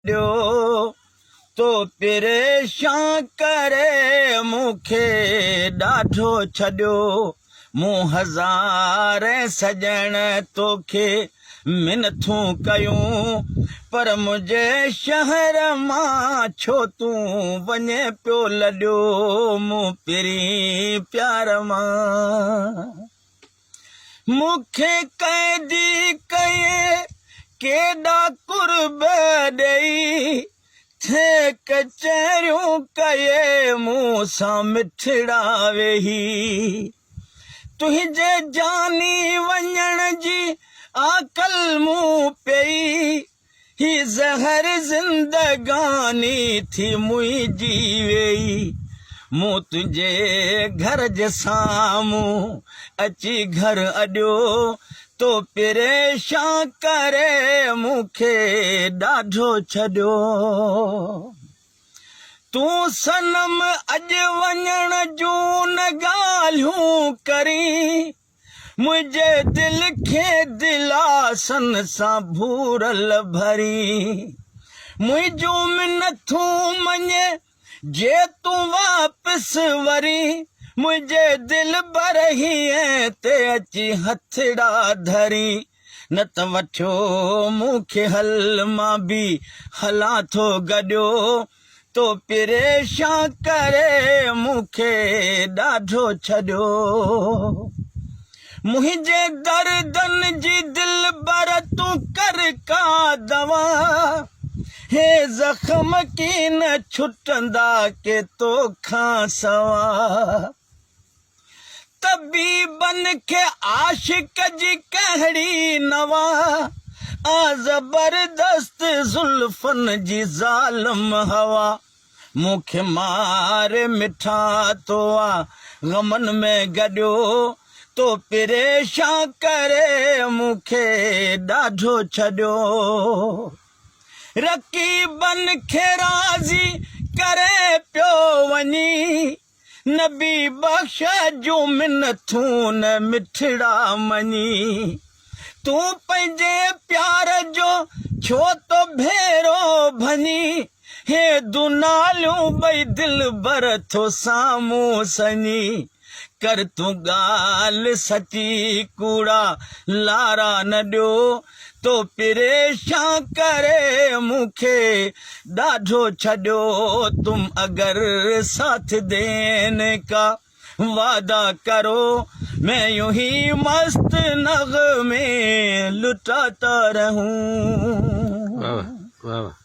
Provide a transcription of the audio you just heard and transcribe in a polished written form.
ॾियो तो परेशान करे मूंखे ॾाढो छॾियो मूं हज़ार सजण तोखे मिनथूं कयूं पर मुंहिंजे शहर मां छो तूं वञे पियो लॾियो मूं पहिरीं प्यार मां मूंखे कैदी कये केॾा कुर्ब ॾेई थे कचहरियूं कये मूं सां मिठड़ा वेही तुंहिंजे जानी वञण जी आकल मूं पई ही ज़हर ज़िंदगानी थी मुंहिंजी वेई मूं तुंहिंजे घर जे साम्हूं अची घर अॾियो तो परेशान करे मूंखे ॾाढो छॾियो तूं सनम अॼु वञण जूं न ॻाल्हियूं करी मुंहिंजे दिल खे दिलासन सां भूरल भरी मुंहिंजूं मिनथूं मञे जे तूं वापसि वरी मुंहिंजे दिल भर हीअं ते अची हथड़ा धरी न त वठियो मूंखे हल मां बि हलां थो गॾियो तो परेशान करे मूंखे ॾाढो छॾियो मुंहिंजे दर्दन जी दिल भर तूं कर का दवा हे ज़ख़्म की न छुटंदा के तोखां सवा तबीबन खे आशिक जी कहिड़ी नवा ज़बरदस्त ज़ुल्फन जी ज़ालिम हवा मूंखे मारे मिठा तो गमन में गॾियो तो परेशान करे मूंखे ॾाढो छॾियो रकीबन खे राज़ी करे पियो वञी नबी बख्श जूं मिनथूं न मिठड़ा मञी तूं पंहिंजे प्यार जो छो तो भेरो भञी हे दुनालियूं ॿई दिल भर थो साम्हूं सञी कर तूं ॻाल्हि सची कूड़ा लारा न ॾियो तो परेशान करे मूंखे ॾाढो छॾियो तुम अगर साथ देने का वादा करो मैं यूं ही मस्त नग़मे लुटाता रहूं। वाह वाह।